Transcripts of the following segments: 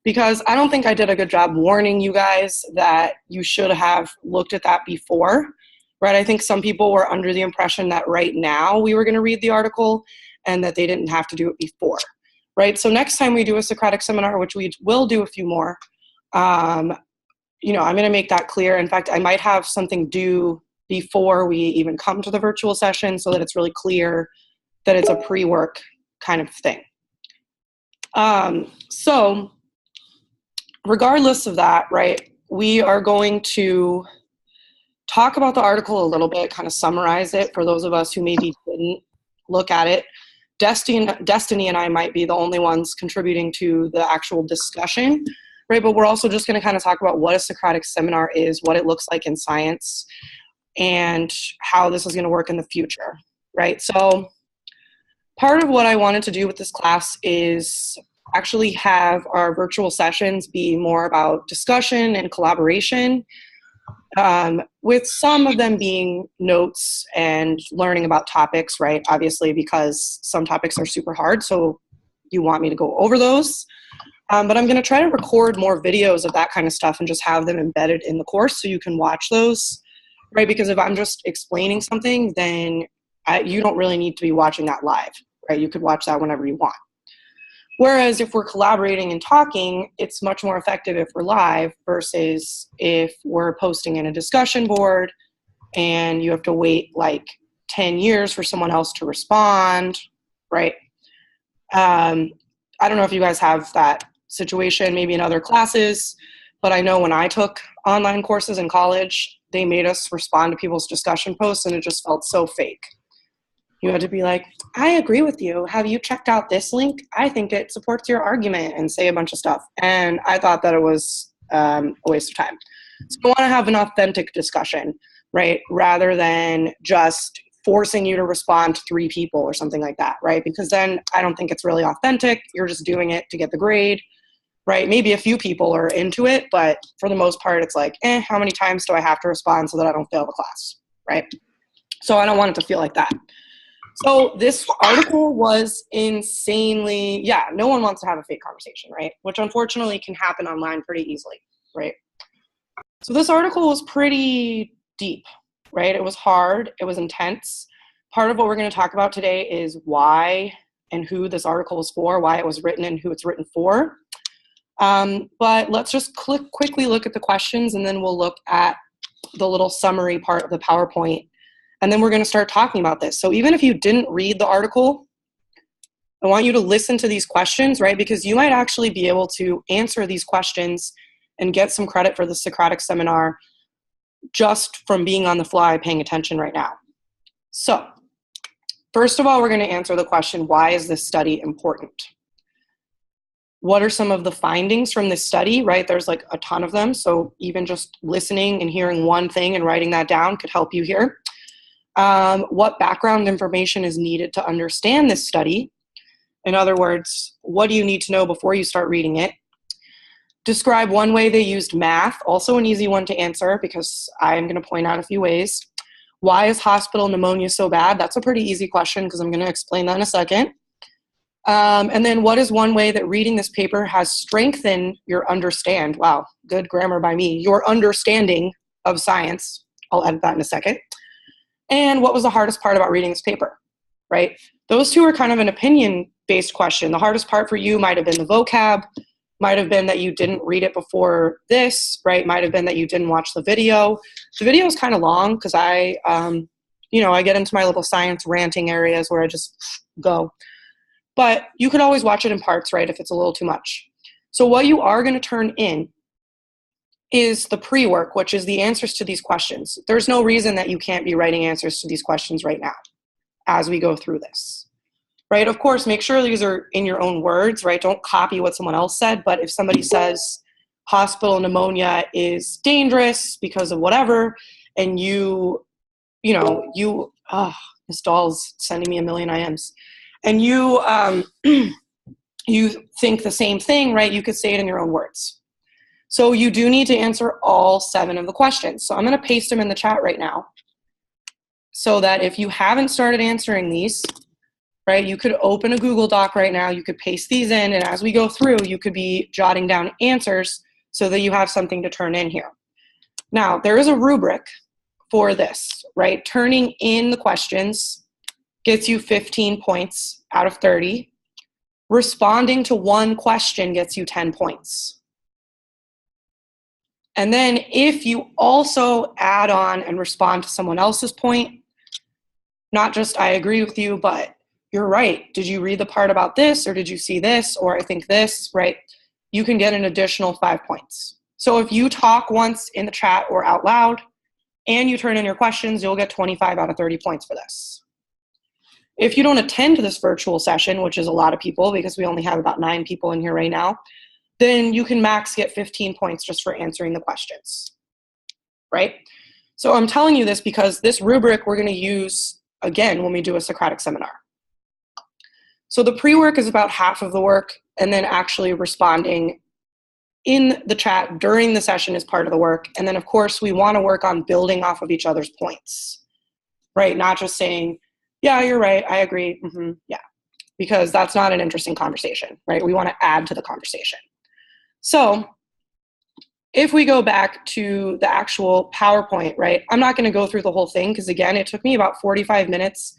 because I don't think I did a good job warning you guys that you should have looked at that before, right? I think some people were under the impression that right now we were going to read the article and that they didn't have to do it before, right? So next time we do a Socratic seminar, which we will do a few more, you know, I'm going to make that clear. In fact, I might have something due before we even come to the virtual session so that it's really clear that it's a pre-work kind of thing. So regardless of that, right, we are going to talk about the article a little bit, kind of summarize it for those of us who maybe didn't look at it. Destiny and I might be the only ones contributing to the actual discussion, right? But we're also just going to kind of talk about what a Socratic seminar is, what it looks like in science, and how this is going to work in the future, right? So part of what I wanted to do with this class is actually have our virtual sessions be more about discussion and collaboration, with some of them being notes and learning about topics, right? Obviously, because some topics are super hard, so you want me to go over those. But I'm going to try to record more videos of that kind of stuff and just have them embedded in the course so you can watch those, right? Because if I'm just explaining something, then you don't really need to be watching that live, right? You could watch that whenever you want. Whereas if we're collaborating and talking, it's much more effective if we're live versus if we're posting in a discussion board and you have to wait like 10 years for someone else to respond, right? I don't know if you guys have that situation maybe in other classes, but I know when I took online courses in college, they made us respond to people's discussion posts and it just felt so fake. You had to be like, I agree with you. Have you checked out this link? I think it supports your argument, and say a bunch of stuff. And I thought that it was a waste of time. So I want to have an authentic discussion, right? Rather than just forcing you to respond to 3 people or something like that, right? Because then I don't think it's really authentic. You're just doing it to get the grade, right? Maybe a few people are into it, but for the most part, it's like, how many times do I have to respond so that I don't fail the class, right? So I don't want it to feel like that. So this article was insanely, no one wants to have a fake conversation, right? Which unfortunately can happen online pretty easily, right? So this article was pretty deep, right? It was hard, it was intense. Part of what we're going to talk about today is why and who this article was for, why it was written and who it's written for. But let's just quickly look at the questions and then we'll look at the little summary part of the PowerPoint. And then we're going to start talking about this. So even if you didn't read the article, I want you to listen to these questions, right? Because you might actually be able to answer these questions and get some credit for the Socratic seminar just from being on the fly, paying attention right now. So first of all, we're going to answer the question, why is this study important? What are some of the findings from this study, right? There's like a ton of them. So even just listening and hearing one thing and writing that down could help you here. What background information is needed to understand this study? In other words, what do you need to know before you start reading it? Describe one way they used math, also an easy one to answer because I am going to point out a few ways. Why is hospital pneumonia so bad? That's a pretty easy question because I'm going to explain that in a second. And then what is one way that reading this paper has strengthened your wow, good grammar by me, your understanding of science? I'll edit that in a second. And what was the hardest part about reading this paper, right? Those two are kind of an opinion-based question. The hardest part for you might have been the vocab, might have been that you didn't read it before this, right? Might have been that you didn't watch the video. The video is kind of long because I get into my little science ranting areas where I just go. But you could always watch it in parts, right, if it's a little too much. So what you are going to turn in is the pre-work, which is the answers to these questions. There's no reason that you can't be writing answers to these questions right now as we go through this, right? Of course, make sure these are in your own words, right? Don't copy what someone else said, but if somebody says hospital pneumonia is dangerous because of whatever, and Miss Dahl's sending me a million IMs, and you think the same thing, right? You could say it in your own words. So you do need to answer all 7 of the questions. So I'm going to paste them in the chat right now so that if you haven't started answering these, right? You could open a Google Doc right now, you could paste these in, and as we go through, you could be jotting down answers so that you have something to turn in here. Now, there is a rubric for this, right? Turning in the questions gets you 15 points out of 30. Responding to one question gets you 10 points. And then if you also add on and respond to someone else's point, not just I agree with you, but you're right. Did you read the part about this, or did you see this, or I think this, right? You can get an additional 5 points. So if you talk once in the chat or out loud and you turn in your questions, you'll get 25 out of 30 points for this. If you don't attend this virtual session, which is a lot of people because we only have about 9 people in here right now, then you can max get 15 points just for answering the questions, right? So I'm telling you this because this rubric we're going to use again when we do a Socratic seminar. So the pre-work is about half of the work, and then actually responding in the chat during the session is part of the work. And then of course we want to work on building off of each other's points, right? Not just saying, yeah, you're right, I agree, yeah, because that's not an interesting conversation, right? We want to add to the conversation. So if we go back to the actual PowerPoint, right, I'm not going to go through the whole thing because, again, it took me about 45 minutes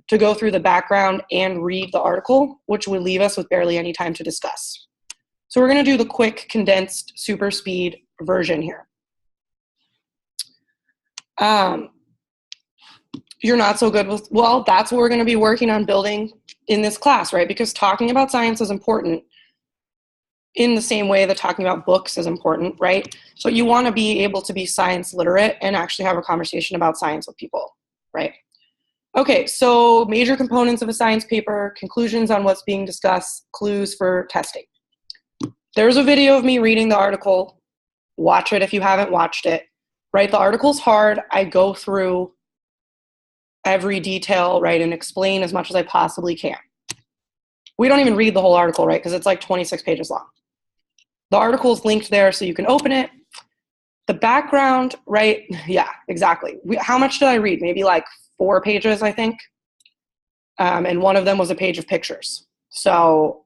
to go through the background and read the article, which would leave us with barely any time to discuss. So we're going to do the quick, condensed, super speed version here. You're not so good with, well, that's what we're going to be working on building in this class, right? Because talking about science is important in the same way that talking about books is important, right? So you want to be able to be science literate and actually have a conversation about science with people, right? Okay, so major components of a science paper, conclusions on what's being discussed, clues for testing. There's a video of me reading the article. Watch it if you haven't watched it, right? The article's hard. I go through every detail, right, and explain as much as I possibly can. We don't even read the whole article, right, because it's like 26 pages long. The article is linked there so you can open it. The background, right? Yeah, exactly. How much did I read? Maybe like 4 pages, I think. And one of them was a page of pictures. So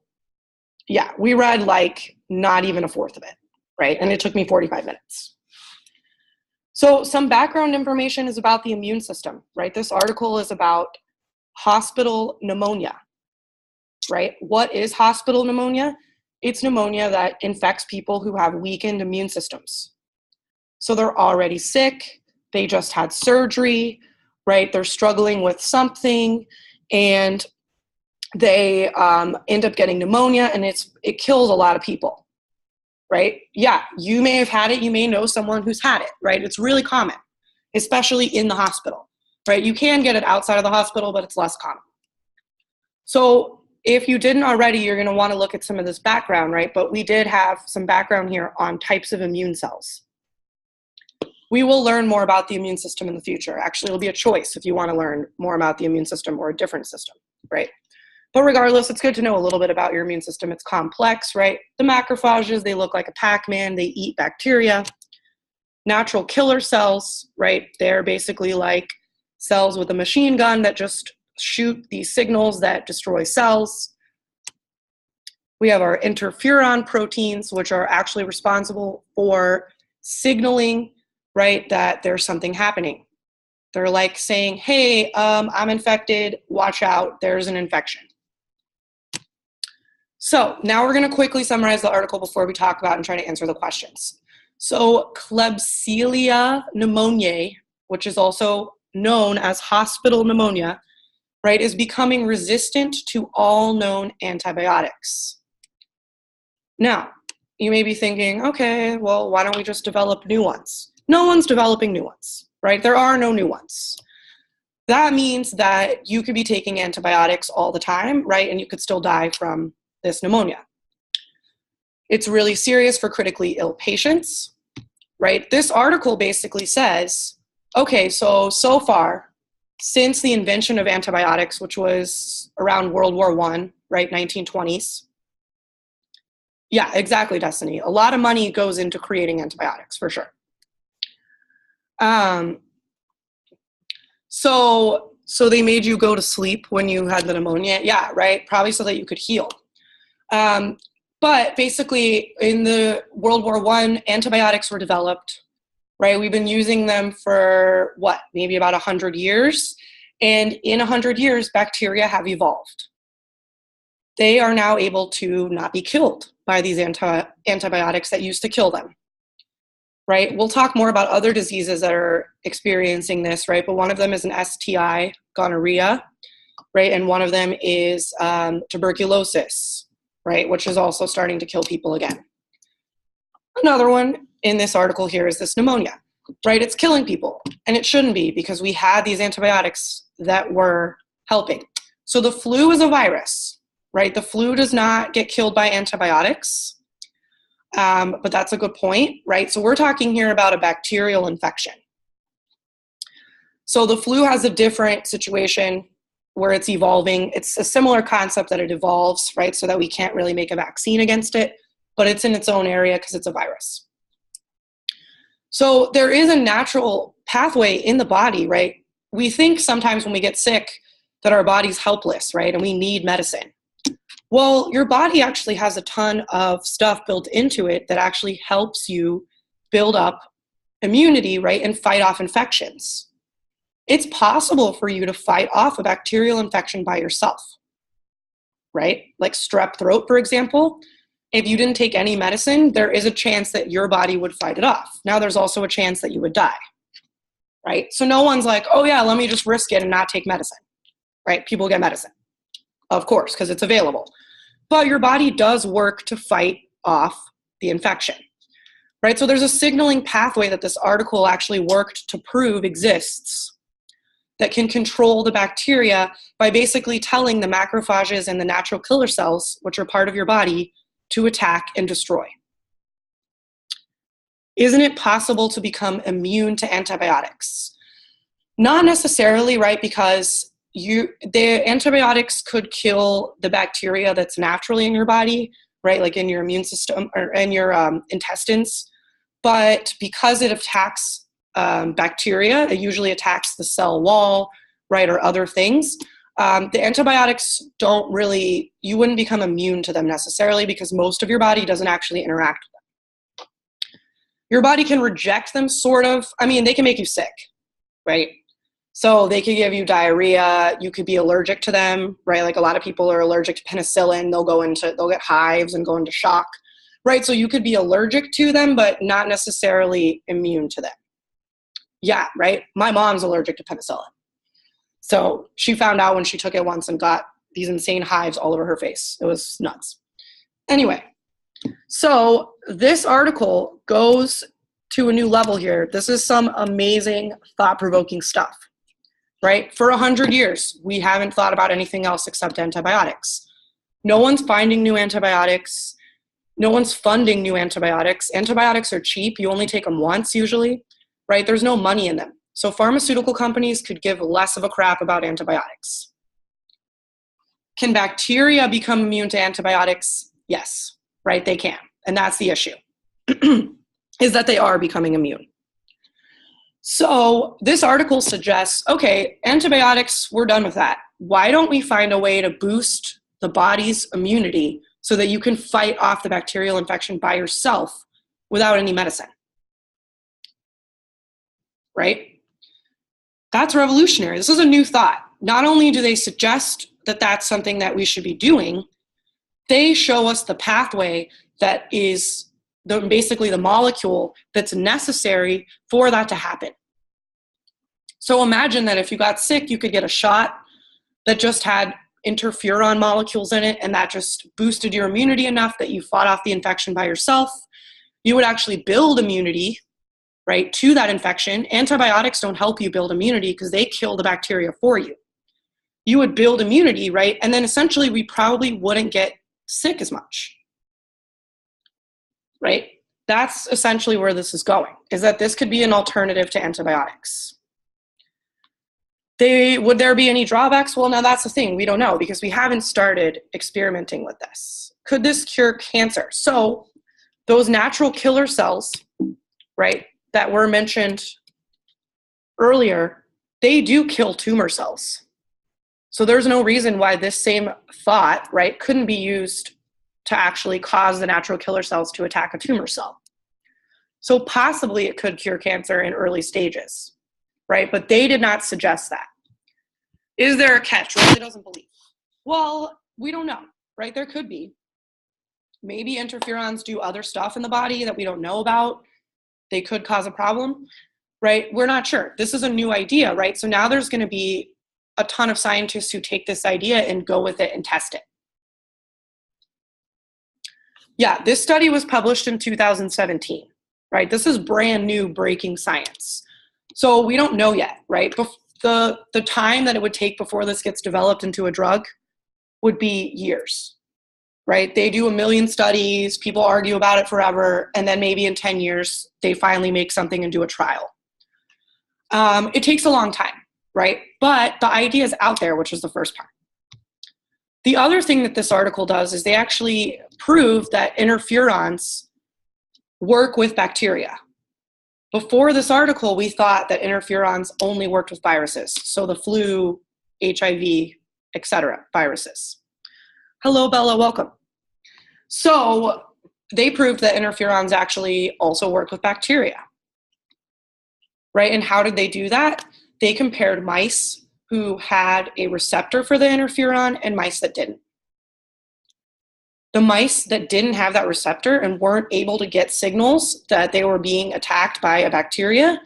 yeah, we read like not even a fourth of it, right? And it took me 45 minutes. So some background information is about the immune system, right? This article is about hospital pneumonia, right? What is hospital pneumonia? It's pneumonia that infects people who have weakened immune systems. So they're already sick, they just had surgery, right? They're struggling with something, and they end up getting pneumonia, and it kills a lot of people, right? Yeah, you may have had it, you may know someone who's had it, right? It's really common, especially in the hospital, right? You can get it outside of the hospital, but it's less common. So if you didn't already, you're going to want to look at some of this background, right? But we did have some background here on types of immune cells. We will learn more about the immune system in the future. Actually, it'll be a choice if you want to learn more about the immune system or a different system, right? But regardless, it's good to know a little bit about your immune system. It's complex, right? The macrophages, they look like a Pac-Man. They eat bacteria. Natural killer cells, right? They're basically like cells with a machine gun that just shoot these signals that destroy cells. We have our interferon proteins, which are actually responsible for signaling, right, that there's something happening. They're like saying, hey, I'm infected, watch out, there's an infection. So now we're going to quickly summarize the article before we talk about and try to answer the questions. So Klebsiella pneumoniae, which is also known as hospital pneumonia, right, is becoming resistant to all known antibiotics. Now, you may be thinking, okay, well, why don't we just develop new ones? No one's developing new ones, right? There are no new ones. That means that you could be taking antibiotics all the time, right? And you could still die from this pneumonia. It's really serious for critically ill patients, right? This article basically says, okay, so far, since the invention of antibiotics, which was around World War I, right, 1920s. Yeah, exactly, Destiny. A lot of money goes into creating antibiotics, for sure. So So they made you go to sleep when you had the pneumonia? Yeah, right? Probably so that you could heal. But basically, in the World War I, antibiotics were developed, right? We've been using them for, what, maybe about 100 years? And in 100 years, bacteria have evolved. They are now able to not be killed by these antibiotics that used to kill them, right? We'll talk more about other diseases that are experiencing this, right? But one of them is an STI, gonorrhea, right? And one of them is tuberculosis, right? Which is also starting to kill people again. Another one in this article here is this pneumonia, right? It's killing people, and it shouldn't be because we had these antibiotics that were helping. So the flu is a virus, right? The flu does not get killed by antibiotics, but that's a good point, right? So we're talking here about a bacterial infection. So the flu has a different situation where it's evolving. It's a similar concept that it evolves, right? So that we can't really make a vaccine against it, but it's in its own area because it's a virus. So there is a natural pathway in the body, right? We think sometimes when we get sick that our body's helpless, right? And we need medicine. Well, your body actually has a ton of stuff built into it that actually helps you build up immunity, right? And fight off infections. It's possible for you to fight off a bacterial infection by yourself, right? Like strep throat, for example. If you didn't take any medicine, there is a chance that your body would fight it off. Now, there's also a chance that you would die, right? So no one's like, oh yeah, let me just risk it and not take medicine, right? People get medicine, of course, because it's available. But your body does work to fight off the infection, right? So there's a signaling pathway that this article actually worked to prove exists that can control the bacteria by basically telling the macrophages and the natural killer cells, which are part of your body, to attack and destroy. Isn't it possible to become immune to antibiotics? Not necessarily, right? Because the antibiotics could kill the bacteria that's naturally in your body, right? Like in your immune system or in your intestines. But because it attacks bacteria, it usually attacks the cell wall, right? Or other things. The antibiotics don't really, you wouldn't become immune to them necessarily because most of your body doesn't actually interact with them. Your body can reject them, sort of. I mean, they can make you sick, right? So they could give you diarrhea. You could be allergic to them, right? Like a lot of people are allergic to penicillin. They'll get hives and go into shock, right? So you could be allergic to them, but not necessarily immune to them. Yeah, right? My mom's allergic to penicillin. So she found out when she took it once and got these insane hives all over her face. It was nuts. Anyway, so this article goes to a new level here. This is some amazing, thought-provoking stuff, right? For 100 years, we haven't thought about anything else except antibiotics. No one's finding new antibiotics. No one's funding new antibiotics. Antibiotics are cheap. You only take them once usually, right? There's no money in them. So pharmaceutical companies could give less of a crap about antibiotics. Can bacteria become immune to antibiotics? Yes, right, they can. And that's the issue, is that they are becoming immune. So this article suggests, okay, antibiotics, we're done with that. Why don't we find a way to boost the body's immunity so that you can fight off the bacterial infection by yourself without any medicine, right? That's revolutionary. This is a new thought. Not only do they suggest that that's something that we should be doing, they show us the pathway that is basically the molecule that's necessary for that to happen. So imagine that if you got sick, you could get a shot that just had interferon molecules in it, and that just boosted your immunity enough that you fought off the infection by yourself. You would actually build immunity, right, to that infection. Antibiotics don't help you build immunity because they kill the bacteria for you. You would build immunity, right? And then essentially we probably wouldn't get sick as much, right? That's essentially where this is going, is that this could be an alternative to antibiotics. Would there be any drawbacks? Well, now that's the thing. We don't know because we haven't started experimenting with this. Could this cure cancer? So those natural killer cells, right, that were mentioned earlier they do kill tumor cells. So there's no reason why this same thought, right, couldn't be used to actually cause the natural killer cells to attack a tumor cell. So possibly it could cure cancer in early stages, right? But they did not suggest that. Is there a catch? Really doesn't believe. Well, we don't know, right? There could be. Maybe interferons do other stuff in the body that we don't know about. They could cause a problem, right? We're not sure. This is a new idea, right? So now there's going to be a ton of scientists who take this idea and go with it and test it. Yeah, this study was published in 2017, right? This is brand new breaking science. So we don't know yet, right? The time that it would take before this gets developed into a drug would be years, right? They do 1 million studies, people argue about it forever, and then maybe in 10 years, they finally make something and do a trial. It takes a long time, right? But the idea is out there, which is the first part. The other thing that this article does is they actually prove that interferons work with bacteria. Before this article, we thought that interferons only worked with viruses. So the flu, HIV, etc. viruses. Hello, Bella, welcome. So they proved that interferons actually also work with bacteria, right? And how did they do that? They compared mice who had a receptor for the interferon and mice that didn't. The mice that didn't have that receptor and weren't able to get signals that they were being attacked by a bacteria,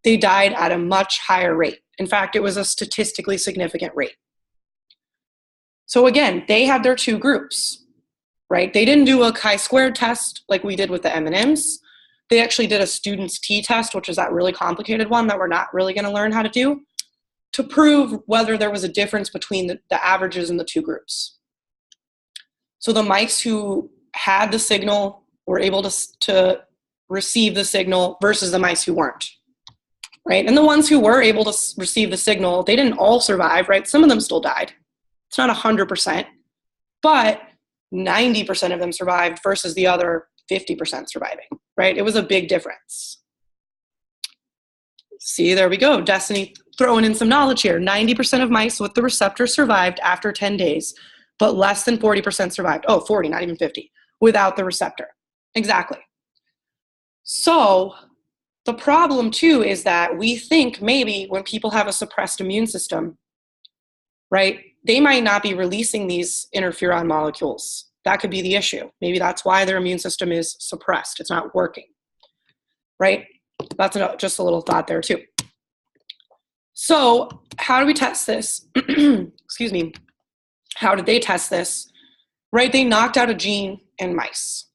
they died at a much higher rate. In fact, it was a statistically significant rate. So again, they had their two groups, right? They didn't do a chi-squared test like we did with the M&Ms. They actually did a student's t-test, which is that really complicated one that we're not really going to learn how to do, to prove whether there was a difference between the averages in the two groups. So the mice who had the signal were able to receive the signal versus the mice who weren't, right? And the ones who were able to receive the signal, they didn't all survive, right? Some of them still died. It's not 100%, but 90% of them survived versus the other 50% surviving, right? It was a big difference. See, there we go. Destiny throwing in some knowledge here. 90% of mice with the receptor survived after 10 days, but less than 40% survived. Oh, 40, not even 50, without the receptor. Exactly. So the problem too is that we think maybe when people have a suppressed immune system, right, they might not be releasing these interferon molecules. That could be the issue. Maybe that's why their immune system is suppressed. It's not working, right? That's just a little thought there too. So how do we test this? Excuse me. How did they test this? Right, they knocked out a gene in mice.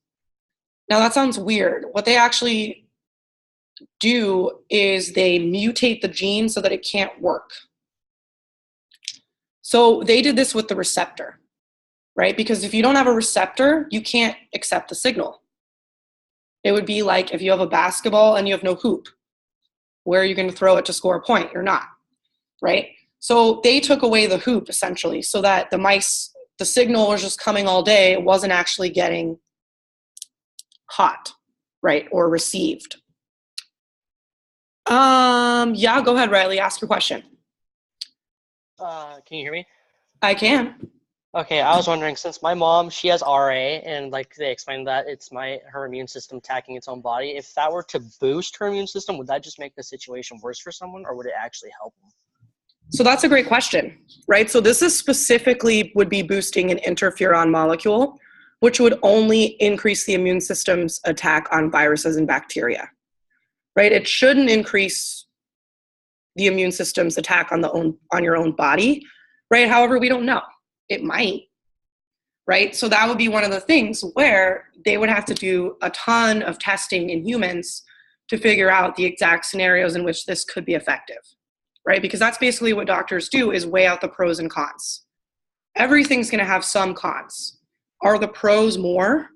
Now that sounds weird. What they actually do is they mutate the gene so that it can't work. So they did this with the receptor, right? Because if you don't have a receptor, you can't accept the signal. It would be like if you have a basketball and you have no hoop. Where are you going to throw it to score a point? You're not, right? So they took away the hoop essentially so that the mice, the signal was just coming all day. It wasn't actually getting caught, right? Or received. Yeah, go ahead, Riley. Ask your question. Can you hear me? I can. Okay, I was wondering, since my mom, she has RA, and like they explained that it's her immune system attacking its own body. If that were to boost her immune system, would that just make the situation worse for someone, or would it actually help them? So that's a great question, right? So this is specifically would be boosting an interferon molecule, which would only increase the immune system's attack on viruses and bacteria, right? It shouldn't increase the immune system's attack on your own body, right? However, we don't know. It might, right? So that would be one of the things where they would have to do a ton of testing in humans to figure out the exact scenarios in which this could be effective, right? Because that's basically what doctors do, is weigh out the pros and cons. Everything's going to have some cons. Are the pros more?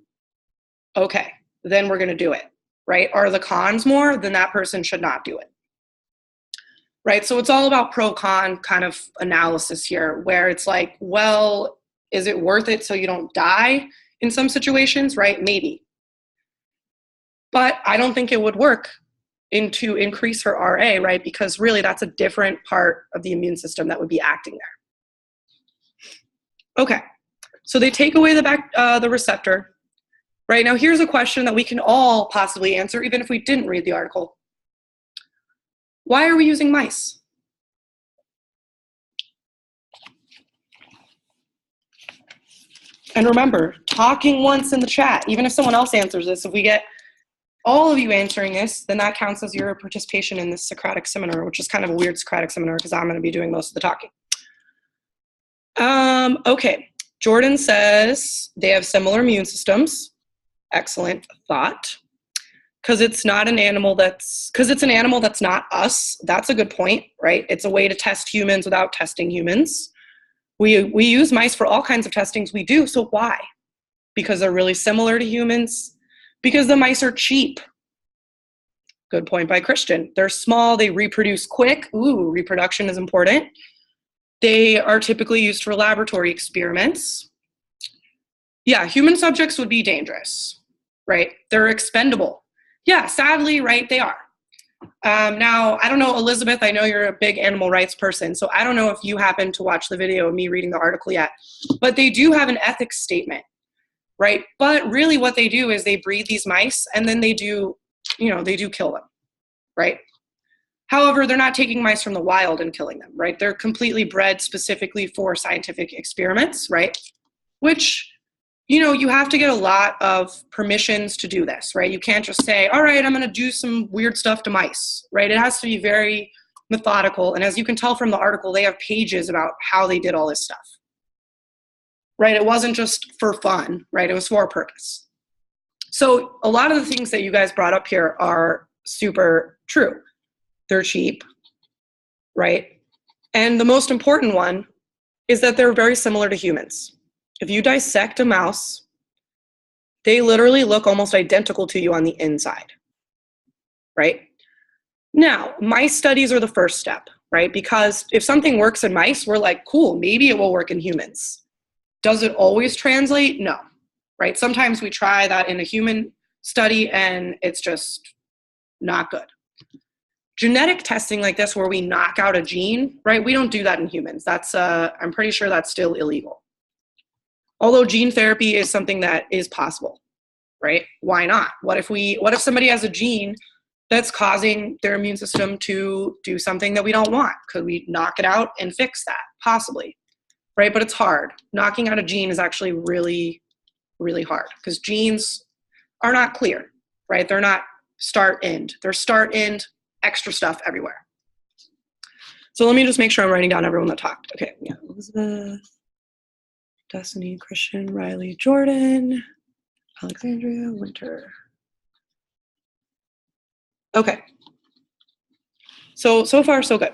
Okay, then we're going to do it, right? Are the cons more? Then that person should not do it. Right, so it's all about pro-con kind of analysis here, where it's like, well, is it worth it so you don't die in some situations, right? Maybe. But I don't think it would work to increase her RA, right? Because really that's a different part of the immune system that would be acting there. Okay, so they take away the receptor. Right, now here's a question that we can all possibly answer, even if we didn't read the article. Why are we using mice? And remember, talking once in the chat, even if someone else answers this, if we get all of you answering this, then that counts as your participation in this Socratic seminar, which is kind of a weird Socratic seminar because I'm going to be doing most of the talking. Okay, Jordan says they have similar immune systems. Excellent thought. Because it's an animal that's not us. That's a good point, right? It's a way to test humans without testing humans. We use mice for all kinds of testings we do, so why? Because they're really similar to humans? Because the mice are cheap. Good point by Christian. They're small, they reproduce quick. Ooh, reproduction is important. They are typically used for laboratory experiments. Yeah, human subjects would be dangerous, right? They're expendable. Yeah, sadly, right, they are. Now, I don't know, Elizabeth, I know you're a big animal rights person, so I don't know if you happen to watch the video of me reading the article yet, but they do have an ethics statement, right? But really what they do is they breed these mice and then they do kill them, right? However, they're not taking mice from the wild and killing them, right? They're completely bred specifically for scientific experiments, right? Which, you have to get a lot of permissions to do this, right? You can't just say, all right, I'm going to do some weird stuff to mice, right? It has to be very methodical. And as you can tell from the article, they have pages about how they did all this stuff, right? It wasn't just for fun, right? It was for a purpose. So a lot of the things that you guys brought up here are super true. They're cheap, right? And the most important one is that they're very similar to humans. If you dissect a mouse, they literally look almost identical to you on the inside, right? Now, mice studies are the first step, right? Because if something works in mice, we're like, cool, maybe it will work in humans. Does it always translate? No, right? Sometimes we try that in a human study and it's just not good. Genetic testing like this, where we knock out a gene, right? We don't do that in humans. That's, I'm pretty sure that's still illegal. Although gene therapy is something that is possible, right? Why not? What if somebody has a gene that's causing their immune system to do something that we don't want? Could we knock it out and fix that? Possibly, right? But it's hard. Knocking out a gene is actually really, really hard because genes are not clear, right? They're not start, end. They're start, end, extra stuff everywhere. So let me just make sure I'm writing down everyone that talked. Okay, yeah, Elizabeth, Destiny, Christian, Riley, Jordan, Alexandria, Winter. Okay. So far, so good.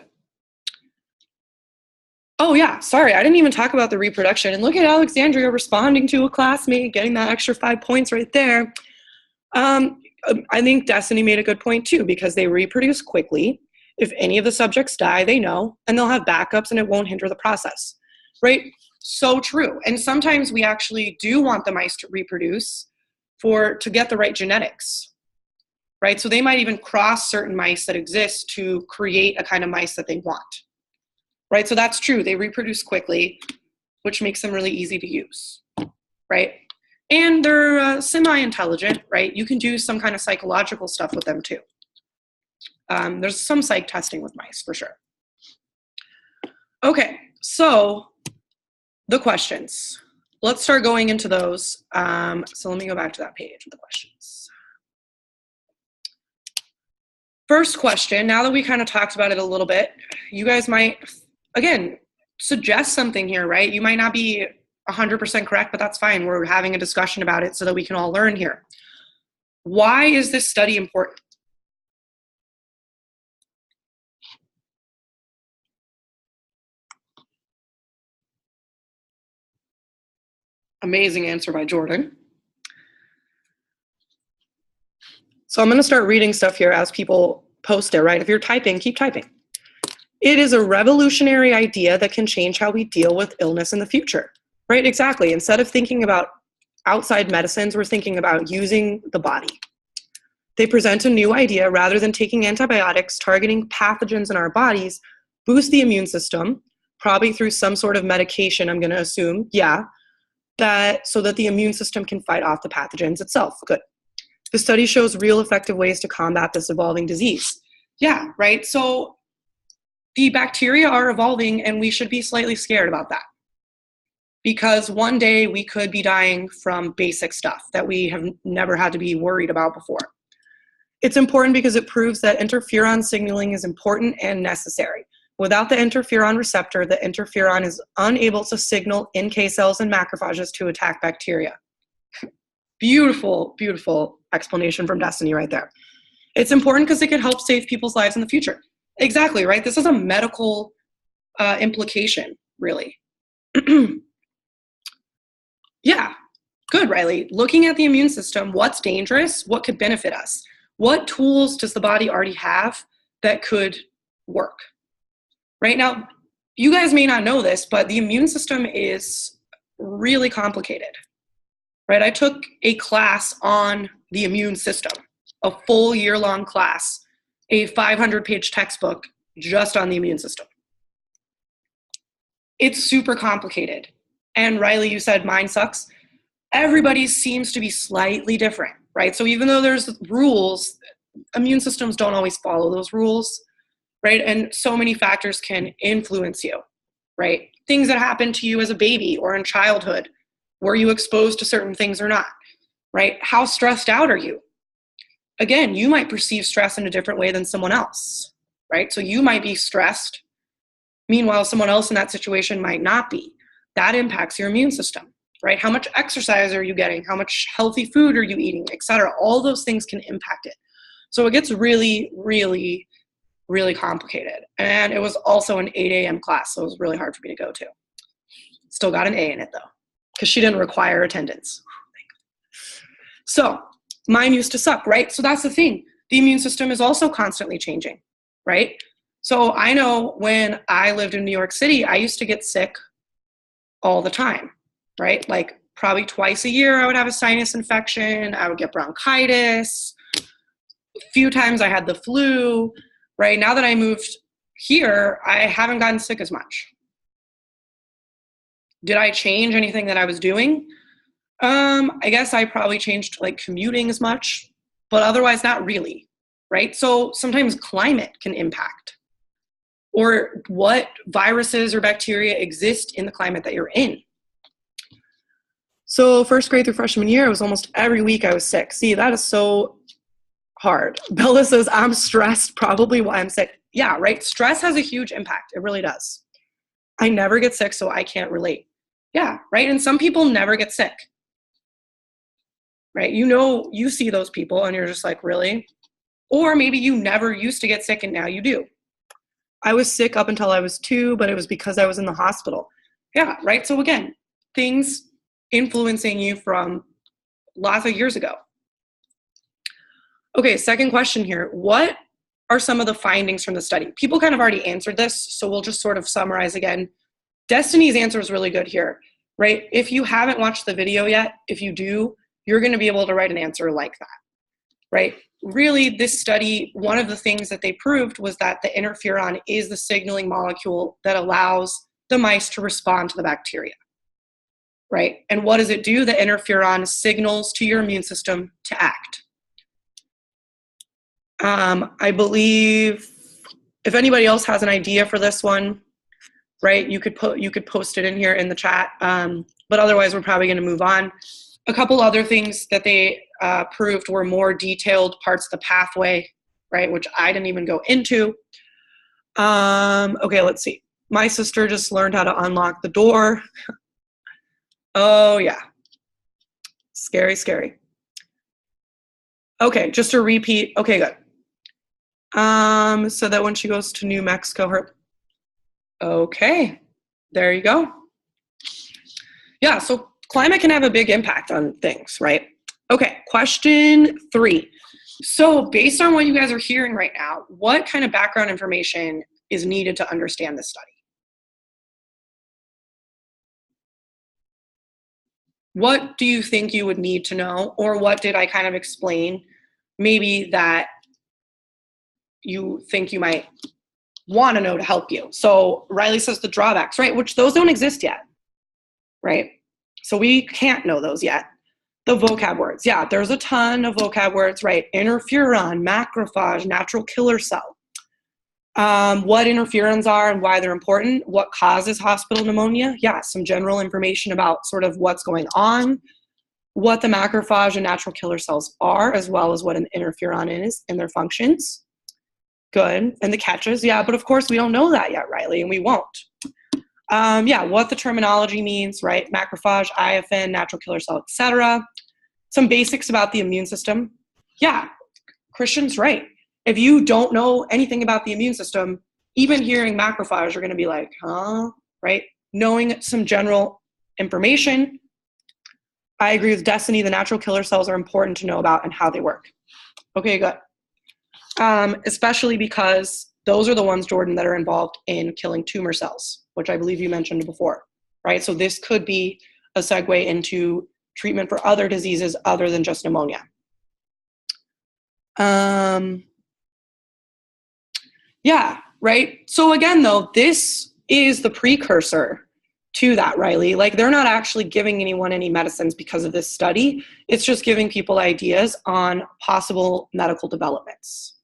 Oh yeah, sorry, I didn't even talk about the reproduction. And look at Alexandria responding to a classmate, getting that extra 5 points right there. I think Destiny made a good point too, because they reproduce quickly. If any of the subjects die, they know, and they'll have backups and it won't hinder the process, right? So true. And sometimes we actually do want the mice to reproduce to get the right genetics, right? So they might even cross certain mice that exist to create a kind of mice that they want, right? So that's true. They reproduce quickly, which makes them really easy to use, right? And they're semi-intelligent, right? You can do some kind of psychological stuff with them too. There's some psych testing with mice for sure. Okay, so the questions. Let's start going into those. So let me go back to that page with the questions. First question, now that we kind of talked about it a little bit, you guys might, again, suggest something here, right? You might not be 100% correct, but that's fine. We're having a discussion about it so that we can all learn here. Why is this study important? Amazing answer by Jordan. So I'm going to start reading stuff here as people post it, right? If you're typing, keep typing. It is a revolutionary idea that can change how we deal with illness in the future, right? Exactly. Instead of thinking about outside medicines, we're thinking about using the body. They present a new idea. Rather than taking antibiotics targeting pathogens in our bodies, boost the immune system, probably through some sort of medication, I'm going to assume, so that the immune system can fight off the pathogens itself. Good. The study shows real effective ways to combat this evolving disease. Yeah, right? So the bacteria are evolving, and we should be slightly scared about that. Because one day we could be dying from basic stuff that we have never had to be worried about before. It's important because it proves that interferon signaling is important and necessary. Without the interferon receptor, the interferon is unable to signal NK cells and macrophages to attack bacteria. Beautiful, beautiful explanation from Destiny right there. It's important because it could help save people's lives in the future. Exactly, right? This is a medical implication, really. Yeah, good, Riley. Looking at the immune system, what's dangerous? What could benefit us? What tools does the body already have that could work? Right now, you guys may not know this, but the immune system is really complicated. Right? I took a class on the immune system, a full year-long class, a 500-page textbook just on the immune system. It's super complicated. And Riley, you said mine sucks. Everybody seems to be slightly different, right? So even though there's rules, immune systems don't always follow those rules, right? And so many factors can influence you, right? Things that happen to you as a baby or in childhood. Were you exposed to certain things or not, right? How stressed out are you? Again, you might perceive stress in a different way than someone else, right? So you might be stressed. Meanwhile, someone else in that situation might not be. That impacts your immune system, right? How much exercise are you getting? How much healthy food are you eating, et cetera? All those things can impact it. So it gets really, really, really complicated. And it was also an 8 a.m. class, so it was really hard for me to go to. Still got an A in it, though, because she didn't require attendance. So mine used to suck, right? So that's the thing. The immune system is also constantly changing, right? So I know when I lived in New York City, I used to get sick all the time, right? Like probably twice a year, I would have a sinus infection. I would get bronchitis. A few times I had the flu, right? Now that I moved here, I haven't gotten sick as much. Did I change anything that I was doing? I guess I probably changed like commuting as much, but otherwise not really, right? So sometimes climate can impact, or what viruses or bacteria exist in the climate that you're in. So first grade through freshman year, it was almost every week I was sick. See, that is so hard. Bella says, I'm stressed, probably why I'm sick. Yeah, right? Stress has a huge impact. It really does. I never get sick, so I can't relate. Yeah, right? And some people never get sick. Right? You know, you see those people and you're just like, really? Or maybe you never used to get sick and now you do. I was sick up until I was 2, but it was because I was in the hospital. Yeah, right? So again, things influencing you from lots of years ago. Okay, second question here. What are some of the findings from the study? People kind of already answered this, so we'll just sort of summarize again. Destiny's answer is really good here, right? If you haven't watched the video yet, if you do, you're going to be able to write an answer like that, right? Really, this study, one of the things that they proved was that the interferon is the signaling molecule that allows the mice to respond to the bacteria, right? And what does it do? The interferon signals to your immune system to act. I believe if anybody else has an idea for this one, right, you could post it in here in the chat. But otherwise, we're probably going to move on. A couple other things that they proved were more detailed parts of the pathway, right, which I didn't even go into. Okay, let's see. My sister just learned how to unlock the door. Oh, yeah. Scary, scary. Okay, just to repeat. Okay, good. So that when she goes to New Mexico, okay, there you go. Yeah, so climate can have a big impact on things, right? Okay, question 3. So based on what you guys are hearing right now, what kind of background information is needed to understand this study? What do you think you would need to know, or what did I kind of explain maybe that you think you might want to know to help you. So Riley says the drawbacks, right? Which those don't exist yet, right? So we can't know those yet. The vocab words, yeah, there's a ton of vocab words, right? Interferon, macrophage, natural killer cell. What interferons are and why they're important, what causes hospital pneumonia, yeah, some general information about sort of what's going on, what the macrophage and natural killer cells are, as well as what an interferon is and their functions. Good. And the catches, yeah, but of course we don't know that yet, Riley, and we won't. Yeah, what the terminology means, right? Macrophage, IFN, natural killer cell, etc. Some basics about the immune system. Yeah, Christian's right. If you don't know anything about the immune system, even hearing macrophage, you're going to be like, huh, right? Knowing some general information. I agree with Destiny. The natural killer cells are important to know about and how they work. Okay, good. Especially because those are the ones, Jordan, that are involved in killing tumor cells, which I believe you mentioned before, right? So this could be a segue into treatment for other diseases other than just pneumonia. Yeah, right? So again, though, this is the precursor to that, Riley. Like, they're not actually giving anyone any medicines because of this study. It's just giving people ideas on possible medical developments,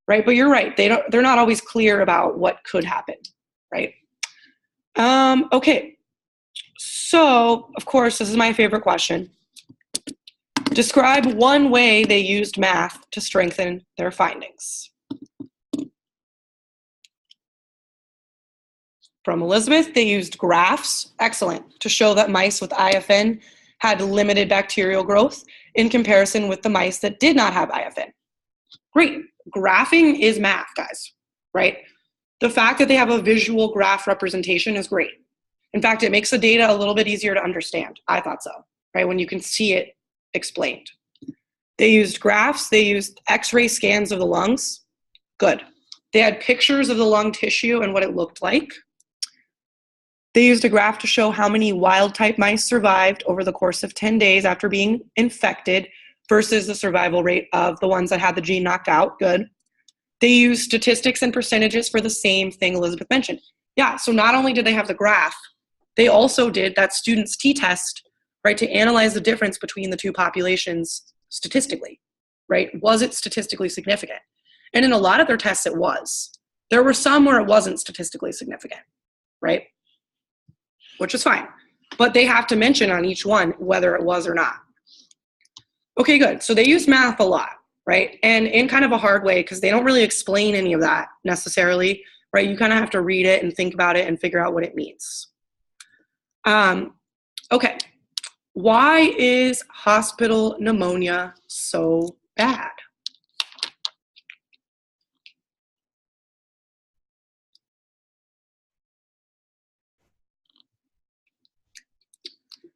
right? But you're right. They're not always clear about what could happen, right? Okay. So, of course, this is my favorite question. Describe one way they used math to strengthen their findings. From Elizabeth, they used graphs, excellent, to show that mice with IFN had limited bacterial growth in comparison with the mice that did not have IFN. Great. Graphing is math, guys, right? The fact that they have a visual graph representation is great. In fact, it makes the data a little bit easier to understand. I thought so, right? When you can see it explained. They used graphs. They used X-ray scans of the lungs. Good. They had pictures of the lung tissue and what it looked like. They used a graph to show how many wild-type mice survived over the course of 10 days after being infected versus the survival rate of the ones that had the gene knocked out. Good. They used statistics and percentages for the same thing Elizabeth mentioned. Yeah, so not only did they have the graph, they also did that student's t-test, right, to analyze the difference between the two populations statistically, right? Was it statistically significant? And in a lot of their tests, it was. There were some where it wasn't statistically significant, right? Which is fine. But they have to mention on each one whether it was or not. Okay, good. So they use math a lot, right? And in kind of a hard way because they don't really explain any of that necessarily, right? You kind of have to read it and think about it and figure out what it means. Okay. Why is hospital pneumonia so bad?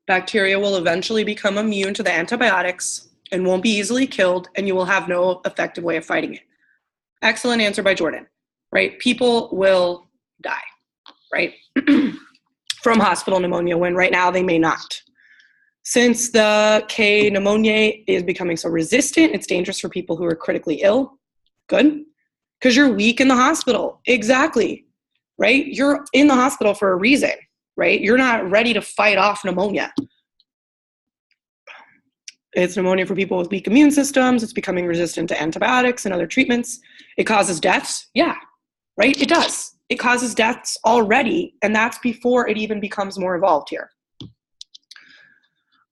Bacteria will eventually become immune to the antibiotics and won't be easily killed, and you will have no effective way of fighting it. Excellent answer by Jordan, right? People will die, right? From hospital pneumonia when right now they may not. Since the K pneumoniae is becoming so resistant, it's dangerous for people who are critically ill. Good. Because you're weak in the hospital. Exactly, right? You're in the hospital for a reason, right? You're not ready to fight off pneumonia. It's pneumonia for people with weak immune systems. It's becoming resistant to antibiotics and other treatments. It causes deaths. Yeah, right? It does. It causes deaths already, and that's before it even becomes more evolved here.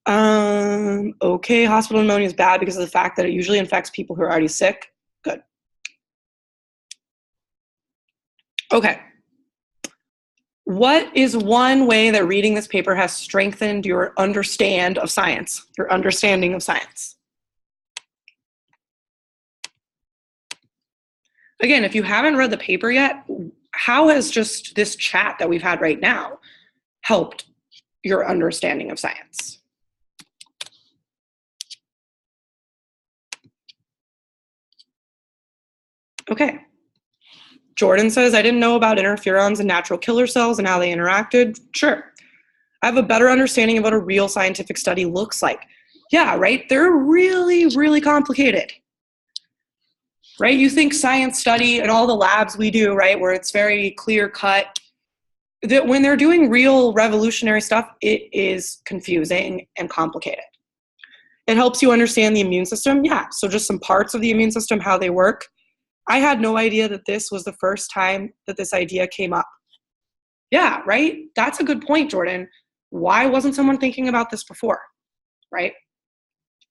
Okay, hospital pneumonia is bad because of the fact that it usually infects people who are already sick. Good. Okay. What is one way that reading this paper has strengthened your understanding of science? Again, if you haven't read the paper yet, how has just this chat that we've had right now helped your understanding of science? Okay. Jordan says, I didn't know about interferons and natural killer cells and how they interacted. Sure. I have a better understanding of what a real scientific study looks like. Yeah, right? They're really, really complicated, right? You think science study and all the labs we do, right, where it's very clear cut, that when they're doing real revolutionary stuff, it is confusing and complicated. It helps you understand the immune system. Yeah, so just some parts of the immune system, how they work. I had no idea that this was the first time that this idea came up. Yeah, right? That's a good point, Jordan. Why wasn't someone thinking about this before, right?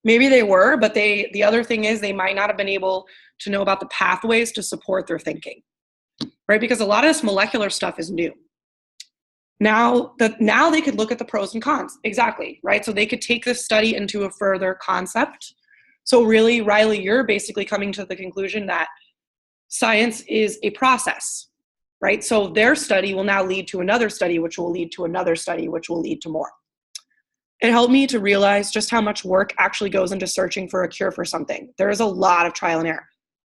Maybe they were, but the other thing is they might not have been able to know about the pathways to support their thinking, right? Because a lot of this molecular stuff is new. Now they could look at the pros and cons. Exactly, right? So they could take this study into a further concept. So really, Riley, you're basically coming to the conclusion that science is a process, right? So their study will now lead to another study, which will lead to another study, which will lead to more. It helped me to realize just how much work actually goes into searching for a cure for something. There is a lot of trial and error.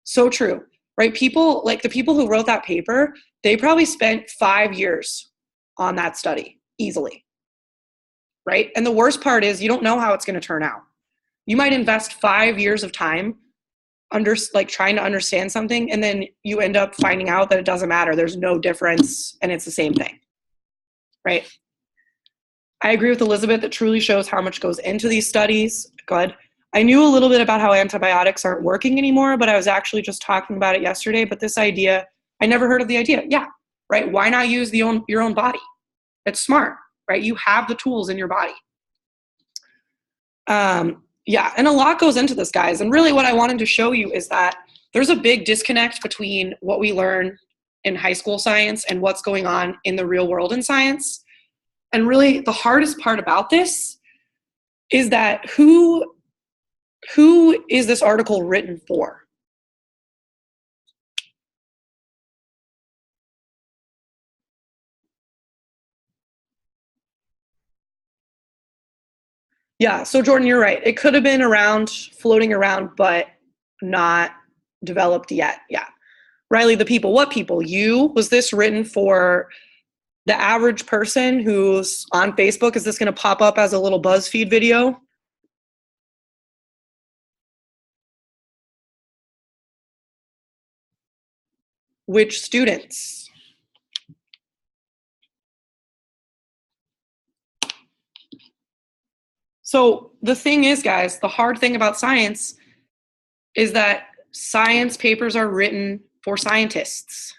So true, right? People, like the people who wrote that paper, they probably spent 5 years on that study easily, right? And the worst part is you don't know how it's going to turn out. You might invest 5 years of time trying to understand something, and then you end up finding out that it doesn't matter. There's no difference, and it's the same thing, right? I agree with Elizabeth. It truly shows how much goes into these studies. Good. I knew a little bit about how antibiotics aren't working anymore, but I was actually just talking about it yesterday. But this idea, I never heard of the idea. Yeah, right? Why not use your own body? It's smart, right? You have the tools in your body. Yeah, and a lot goes into this, guys. And really what I wanted to show you is that there's a big disconnect between what we learn in high school science and what's going on in the real world in science. And really the hardest part about this is that who is this article written for? Yeah, so Jordan, you're right. It could have been around, floating around, but not developed yet. Yeah. Riley, the people, what people? You? Was this written for the average person who's on Facebook? Is this going to pop up as a little BuzzFeed video? Which students? So the thing is, guys, the hard thing about science is that science papers are written for scientists.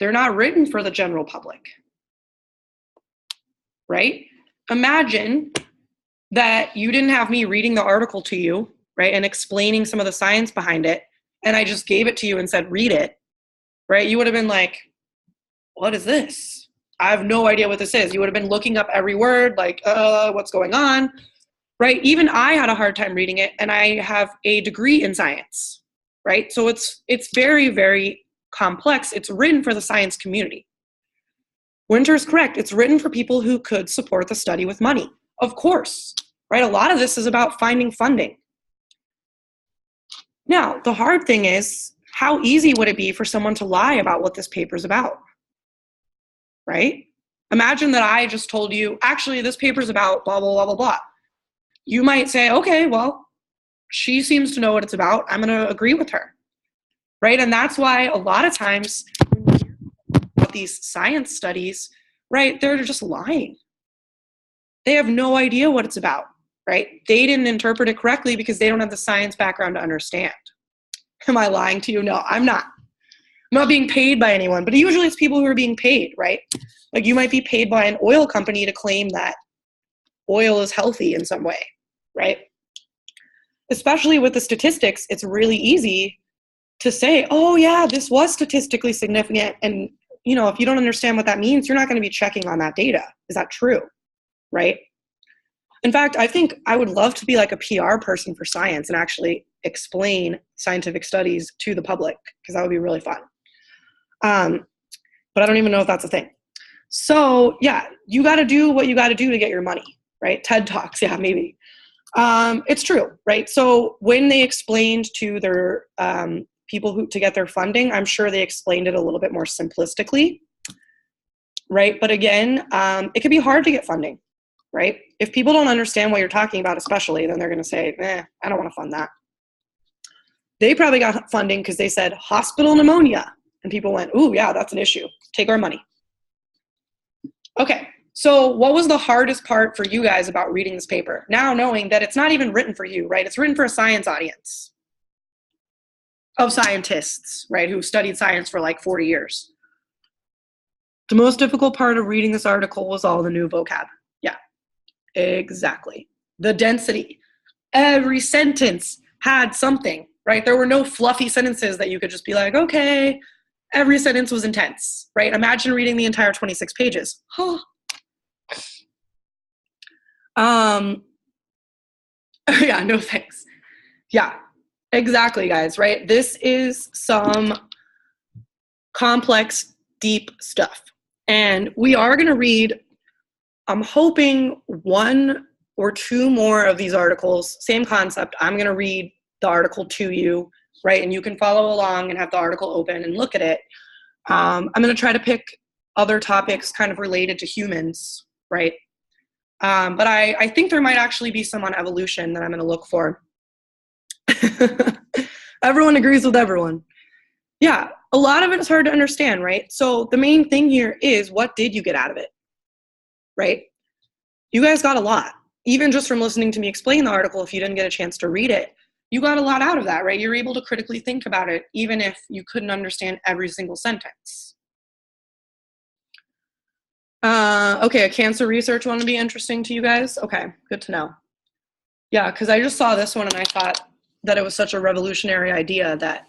They're not written for the general public, right? Imagine that you didn't have me reading the article to you, right, and explaining some of the science behind it, and I just gave it to you and said, read it, right? You would have been like, what is this? I have no idea what this is. You would have been looking up every word, like, what's going on, right? Even I had a hard time reading it, and I have a degree in science, right? So it's very, very complex. It's written for the science community. Winter's correct. It's written for people who could support the study with money. Of course, right? A lot of this is about finding funding. Now, the hard thing is, how easy would it be for someone to lie about what this paper's about? Right? Imagine that I just told you, actually, this paper's about blah, blah, blah, blah, blah. You might say, okay, well, she seems to know what it's about. I'm going to agree with her. Right? And that's why a lot of times when you hear about these science studies, right, they're just lying. They have no idea what it's about, right? They didn't interpret it correctly because they don't have the science background to understand. Am I lying to you? No, I'm not. I'm not being paid by anyone, but usually it's people who are being paid, right? Like you might be paid by an oil company to claim that oil is healthy in some way, right? Especially with the statistics, it's really easy to say, oh yeah, this was statistically significant. And you know, if you don't understand what that means, you're not going to be checking on that data. Is that true? Right? In fact, I think I would love to be like a PR person for science and actually explain scientific studies to the public, because that would be really fun. But I don't even know if that's a thing. So yeah, you got to do what you got to do to get your money, right? TED Talks, yeah, maybe. It's true, right? So when they explained to their people who to get their funding, I'm sure they explained it a little bit more simplistically, right? But again, it can be hard to get funding, right? If people don't understand what you're talking about, especially, then they're going to say, I don't want to fund that. They probably got funding because they said hospital pneumonia. And people went, ooh, yeah, that's an issue. Take our money. Okay, so what was the hardest part for you guys about reading this paper? Now knowing that it's not even written for you, right? It's written for a science audience of scientists, right, who studied science for like 40 years. The most difficult part of reading this article was all the new vocab. Yeah, exactly. The density. Every sentence had something, right? There were no fluffy sentences that you could just be like, okay. Every sentence was intense, right? Imagine reading the entire 26 pages. Oh. Yeah, no thanks. Yeah, exactly, guys, right? This is some complex, deep stuff. And we are going to read, I'm hoping, 1 or 2 more of these articles. Same concept. I'm going to read the article to you, right? And you can follow along and have the article open and look at it. I'm going to try to pick other topics kind of related to humans, right? But I think there might actually be some on evolution that I'm going to look for. Everyone agrees with everyone. Yeah, a lot of it is hard to understand, right? So the main thing here is, what did you get out of it, right? You guys got a lot. Even just from listening to me explain the article, if you didn't get a chance to read it, you got a lot out of that, right? You're able to critically think about it, even if you couldn't understand every single sentence. Okay, a cancer research one would be interesting to you guys? Okay, good to know. Yeah, because I just saw this one and I thought that it was such a revolutionary idea that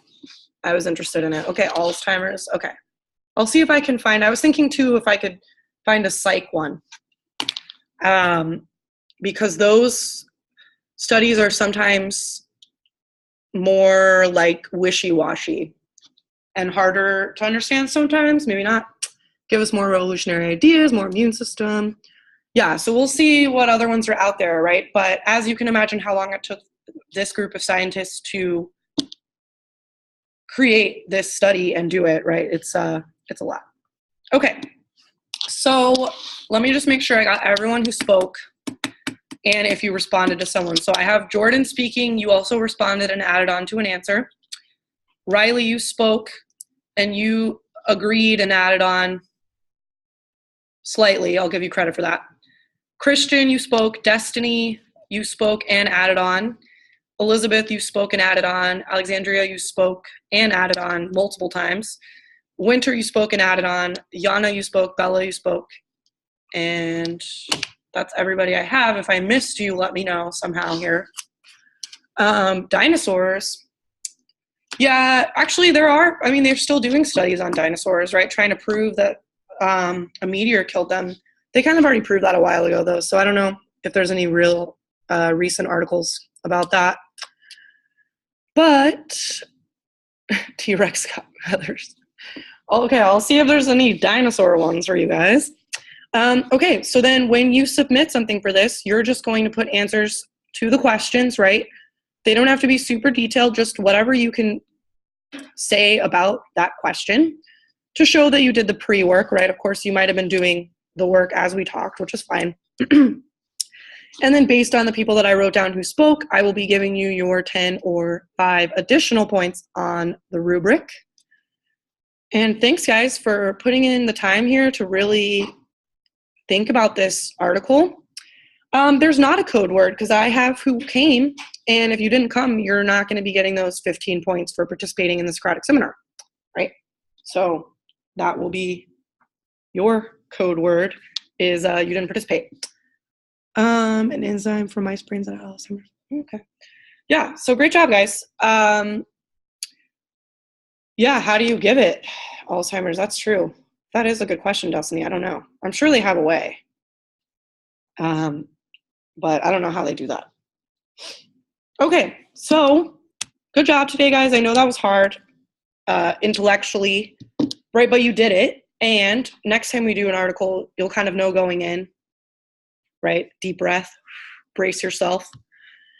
I was interested in it. Okay, Alzheimer's. Okay. I'll see if I can find, I was thinking too if I could find a psych one. Because those studies are sometimes more like wishy-washy and harder to understand sometimes, maybe not. Give us more revolutionary ideas, more immune system. Yeah, so we'll see what other ones are out there, right? But as you can imagine how long it took this group of scientists to create this study and do it, right? It's a lot. Okay, so let me just make sure I got everyone who spoke and if you responded to someone. So I have Jordan speaking. You also responded and added on to an answer. Riley, you spoke and you agreed and added on slightly. I'll give you credit for that. Christian, you spoke. Destiny, you spoke and added on. Elizabeth, you spoke and added on. Alexandria, you spoke and added on multiple times. Winter, you spoke and added on. Yana, you spoke. Bella, you spoke. And that's everybody I have. If I missed you, let me know somehow here. Dinosaurs. Yeah, actually there are, I mean, they're still doing studies on dinosaurs, right? Trying to prove that a meteor killed them. They kind of already proved that a while ago, though, so I don't know if there's any real recent articles about that. But T-Rex got feathers. Okay, I'll see if there's any dinosaur ones for you guys. Okay, so then when you submit something for this, you're just going to put answers to the questions, right? They don't have to be super detailed, just whatever you can say about that question to show that you did the pre-work, right? Of course, you might have been doing the work as we talked, which is fine. And then based on the people that I wrote down who spoke, I will be giving you your 10 or 5 additional points on the rubric. And thanks, guys, for putting in the time here to really think about this article. There's not a code word because I have who came, and if you didn't come, you're not going to be getting those 15 points for participating in the Socratic seminar, right? So that will be your code word is you didn't participate. An enzyme for mice brains that have Alzheimer's. Okay. Yeah, so great job, guys. Yeah, how do you give it Alzheimer's? That's true. That is a good question, Destiny. I don't know. I'm sure they have a way. But I don't know how they do that. Okay, so good job today, guys. I know that was hard intellectually, right? But you did it. And next time we do an article, you'll kind of know going in, right? Deep breath, brace yourself,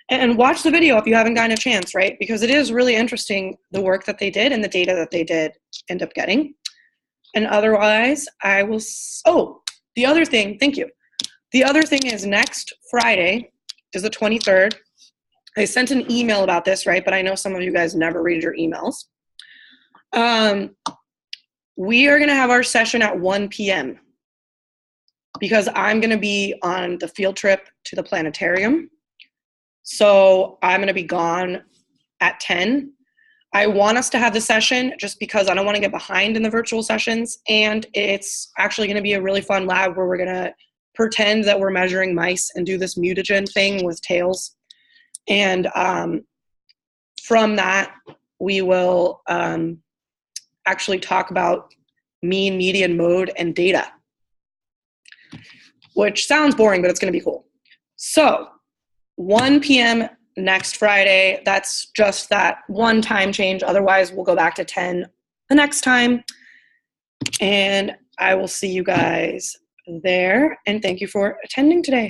and watch the video if you haven't gotten a chance, right? Because it is really interesting, the work that they did and the data that they did end up getting. And otherwise, I will, the other thing, thank you. The other thing is next Friday is the 23rd. I sent an email about this, right? But I know some of you guys never read your emails. We are going to have our session at 1 p.m. because I'm going to be on the field trip to the planetarium. So I'm going to be gone at 10. I want us to have the session just because I don't want to get behind in the virtual sessions. And it's actually going to be a really fun lab where we're going to pretend that we're measuring mice and do this mutagen thing with tails. And from that, we will actually talk about mean, median, mode, and data, which sounds boring, but it's going to be cool. So 1 p.m. next Friday, that's just that one time change. Otherwise, we'll go back to 10 the next time. And I will see you guys there. And thank you for attending today.